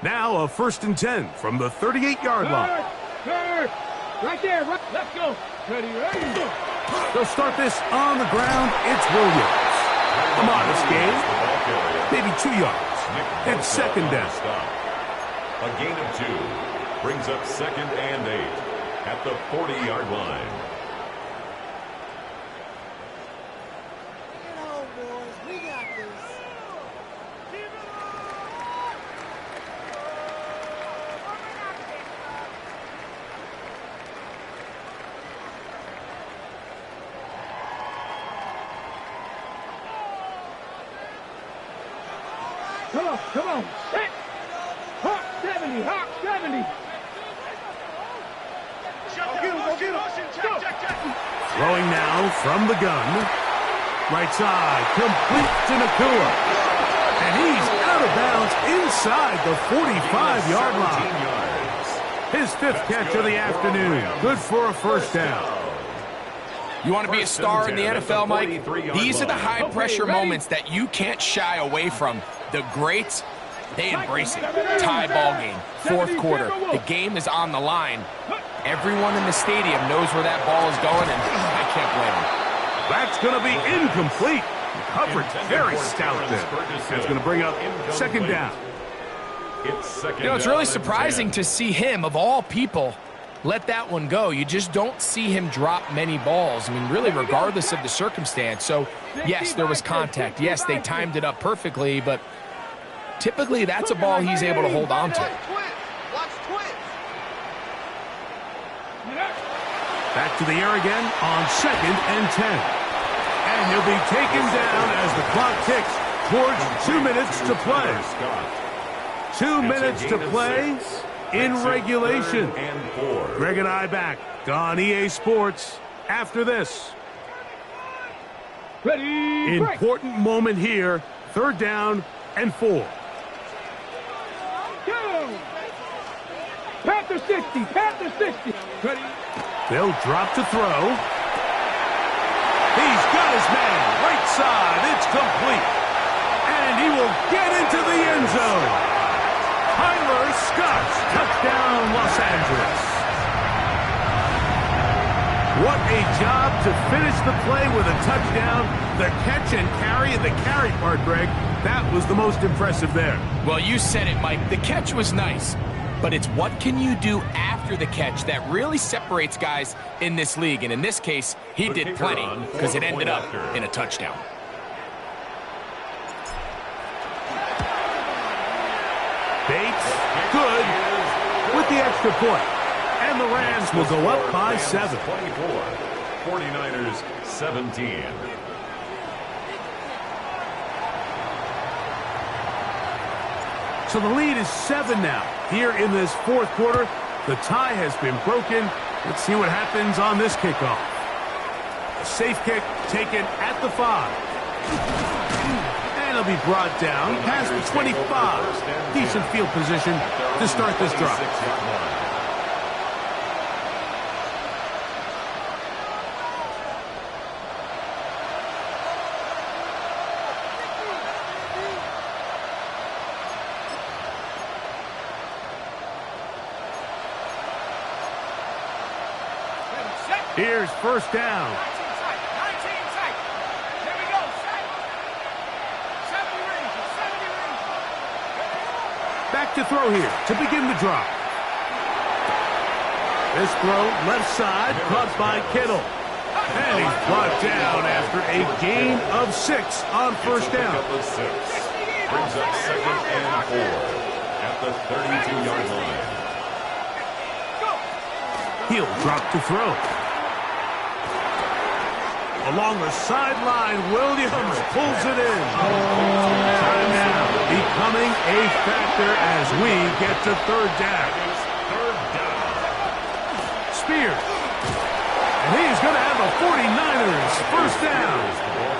Now a first and 10 from the 38-yard line. Right there, let's go. Ready. They'll start this on the ground. It's Williams. A modest game. Maybe 2 yards. It's second down. A gain of 2 brings up second and 8 at the 40-yard line. Get home, boys. We got this. Come on. Set. Hawk 70. Hawk 70. Throwing now from the gun. Right side, complete to Nacua. And he's out of bounds inside the 45-yard line. His 5th catch of the afternoon. Good for a first down. You want to be a star in the NFL, Mike? These are the high-pressure moments that you can't shy away from. The greats, they embrace it. Tie ball game, 4th quarter. The game is on the line. Everyone in the stadium knows where that ball is going, and I can't blame them. That's going to be incomplete. Coverage very stout there. That's going to bring up second down. It's really surprising to see him, of all people, let that one go. You just don't see him drop many balls. I mean, really, regardless of the circumstance. So, yes, there was contact. Yes, they timed it up perfectly, but typically that's a ball he's able to hold on to. Back to the air again on 2nd and 10. And he'll be taken down as the clock ticks towards 2 minutes to play. 2 minutes to play in regulation. Greg and I back on EA Sports after this. Ready, break. Important moment here. 3rd down and 4. Go. Panther 60. Panther 60. Ready. They'll drop to throw. He's got his man. Right side. It's complete. And he will get into the end zone. Tyler Scott. Touchdown, Los Angeles. What a job to finish the play with a touchdown. The catch and carry, and the carry part, Greg, that was the most impressive there. Well, you said it, Mike. The catch was nice. But it's what can you do after the catch that really separates guys in this league. And in this case, he did plenty because it ended up in a touchdown. Bates, good, with the extra point. And the Rams will go up by 7. 24, 49ers 17. So the lead is 7 now. Here in this 4th quarter, the tie has been broken. Let's see what happens on this kickoff. A safe kick taken at the 5. And it'll be brought down past the 25. Decent field position to start this drive. Here's 1st down. 19 sight. Here we go. Sight. 70 range. 70 range. Back to throw here to begin the drive. This throw left side caught by Kittle. And he's brought down after a gain of 6 on 1st down. Brings up 2nd and 4 at the 32-yard line. He'll drop to throw. Along the sideline, Williams pulls it in. Timeout becoming a factor as we get to 3rd down. Spears. And he's going to have a 49ers 1st down.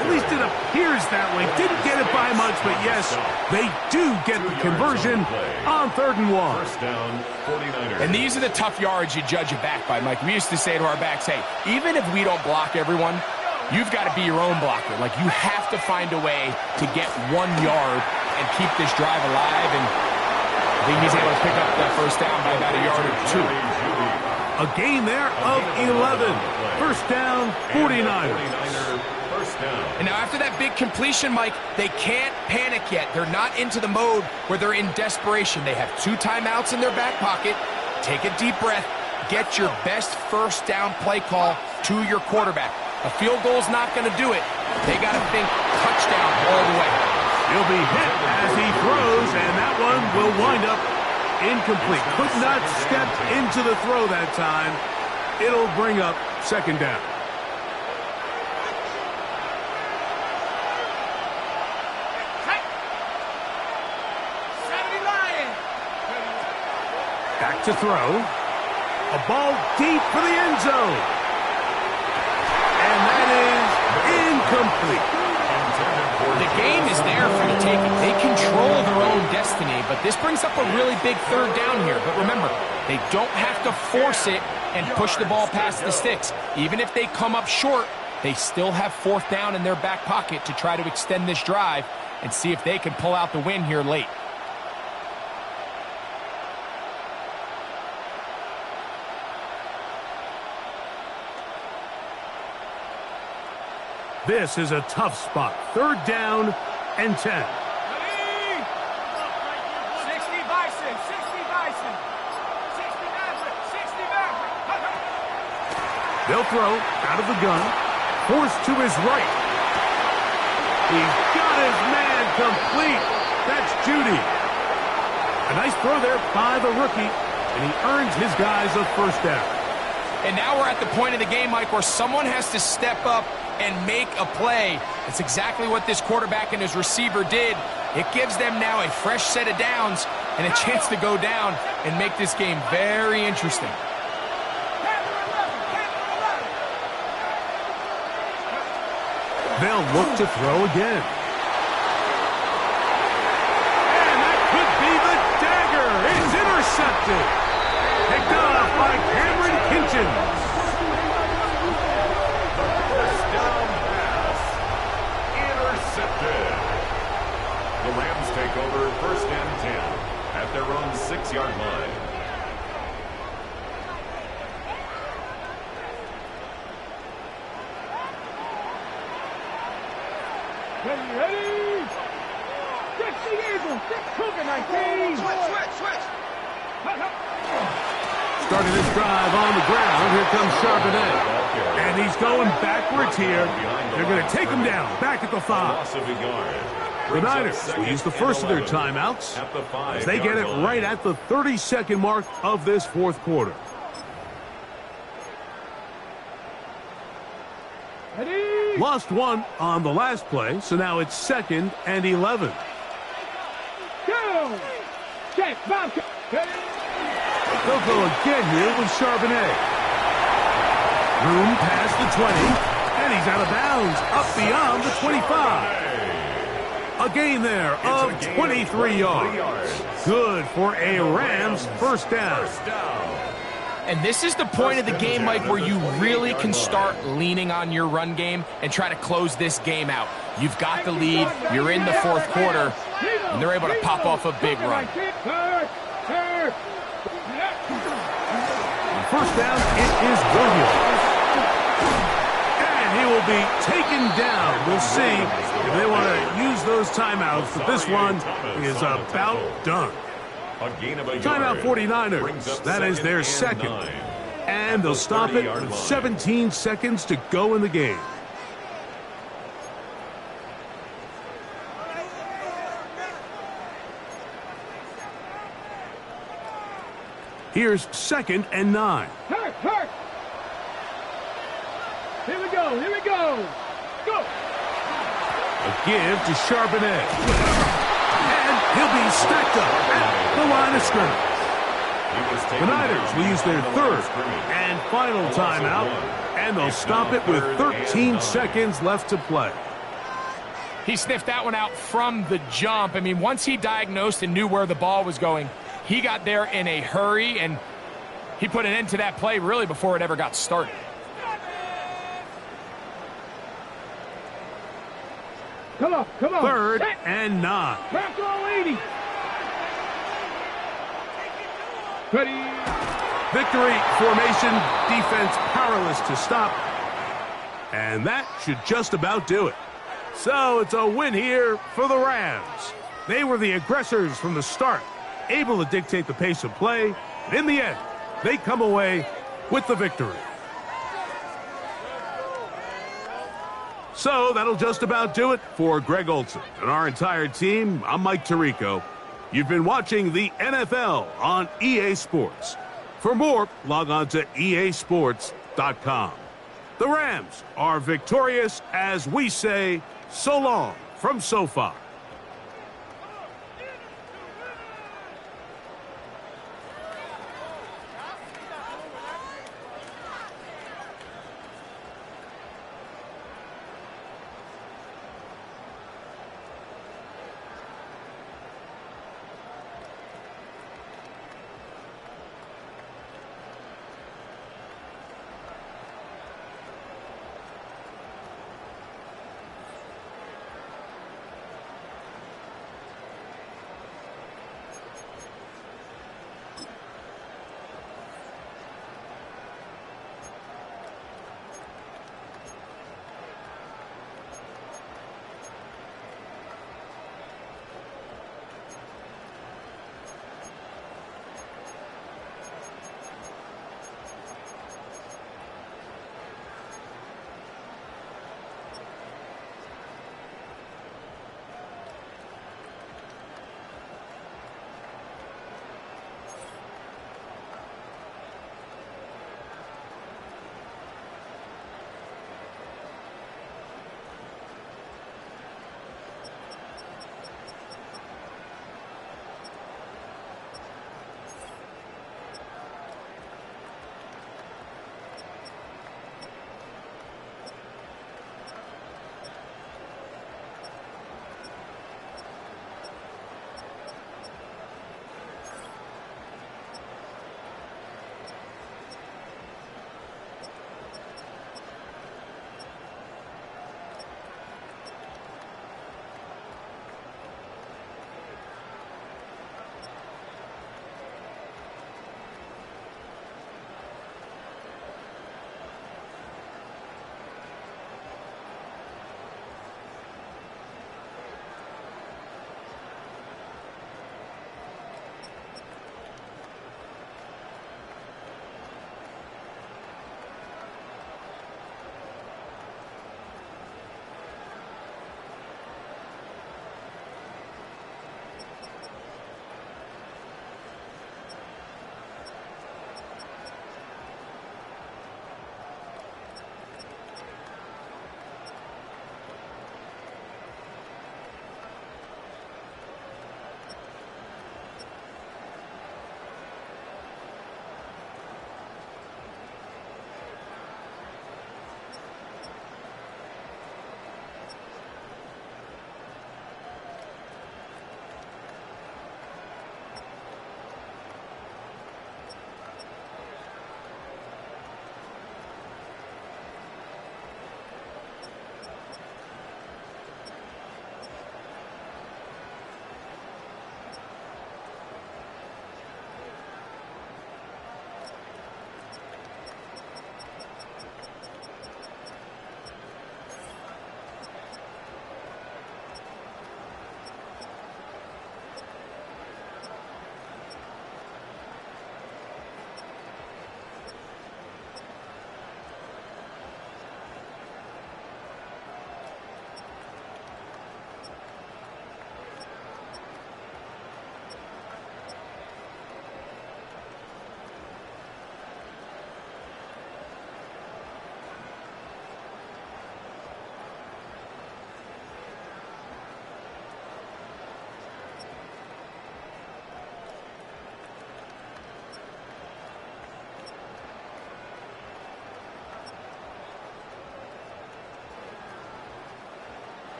At least it appears that way. Didn't get it by much, but yes, they do get the conversion on 3rd and 1. 1st down, 49ers. And these are the tough yards you judge a back by, Mike. We used to say to our backs, hey, even if we don't block everyone, you've got to be your own blocker. Like, you have to find a way to get 1 yard and keep this drive alive. And I think he's able to pick up that 1st down by about a yard or 2. A gain there of 11. 1st down, 49ers. And now after that big completion, Mike, they can't panic yet. They're not into the mode where they're in desperation. They have 2 timeouts in their back pocket. Take a deep breath. Get your best 1st down play call to your quarterback. A field goal's not going to do it. They got to think touchdown all the way. He'll be hit as he throws, and that one will wind up incomplete. Could not step into the throw that time. It'll bring up 2nd down. Back to throw. A ball deep for the end zone. And that is incomplete. The game is there for the taking. They control their own destiny, but this brings up a really big third down here. But remember, they don't have to force it and push the ball past the sticks. Even if they come up short, they still have fourth down in their back pocket to try to extend this drive and see if they can pull out the win here late. This is a tough spot. Third down and 10. 60 Bison, 60 Bison, 60 Maverick, 60 Maverick. They'll throw out of the gun. Forced to his right. He's got his man complete. That's Judy. A nice throw there by the rookie, and he earns his guys a first down. And now we're at the point of the game, Mike, where someone has to step up and make a play. That's exactly what this quarterback and his receiver did. It gives them now a fresh set of downs and a chance to go down and make this game very interesting. They'll look to throw again. And that could be the dagger. It's intercepted. Picked off by Cameron Kinchins. First down pass. Intercepted. The Rams take over first and 10 at their own 6-yard line. Ready? Fix the Eagle. Fix Cougar 19. Switch. Starting this drive on the ground. Here comes Charbonnet. And he's going backwards here. They're going to take him down. Back at the 5. Loss of a yard. The Niners will use the first of their timeouts as they get it right at the 30-second mark of this fourth quarter. Ready? Lost one on the last play, so now it's 2nd and 11. Go. Check. Bobcat. Ready? They'll go again here with Charbonnet. Room past the 20, and he's out of bounds, up beyond the 25. A gain there of 23 yards. Good for a Rams first down. And this is the point of the game, Mike, where you really can start leaning on your run game and try to close this game out. You've got the lead, you're in the fourth quarter, and they're able to pop off a big run. First down, it is Williams. And he will be taken down. We'll see if they want to use those timeouts, but this one is about done. Timeout 49ers. That is their second. And they'll stop it with 17 seconds to go in the game. Here's 2nd and 9. Hurt. Here we go. Go. A give to Charbonnet. And he'll be stacked up at the line of scrimmage. The Niners will use their third and final timeout, and they'll stop it with 13 seconds left to play. He sniffed that one out from the jump. I mean, once he diagnosed and knew where the ball was going, he got there in a hurry, and he put an end to that play really before it ever got started. Come on. 3rd and 9. Back to 80. Ready? Victory formation, defense powerless to stop. And that should just about do it. So it's a win here for the Rams. They were the aggressors from the start, able to dictate the pace of play. And in the end, they come away with the victory. So that'll just about do it for Greg Olsen and our entire team. I'm Mike Tirico. You've been watching the NFL on EA Sports. For more, log on to easports.com. The Rams are victorious as we say so long from SoFi.